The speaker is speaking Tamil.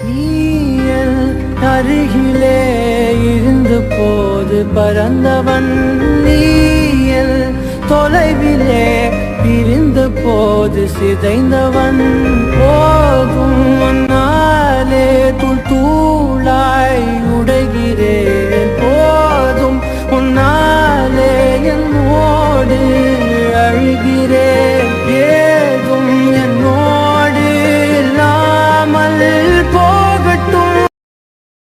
நீயல் அருகிலே இருந்த போது பறந்தவன், நீயல் தொலைவிலே பிரிந்த போது சிதைந்தவன். போதும் நாளே துள்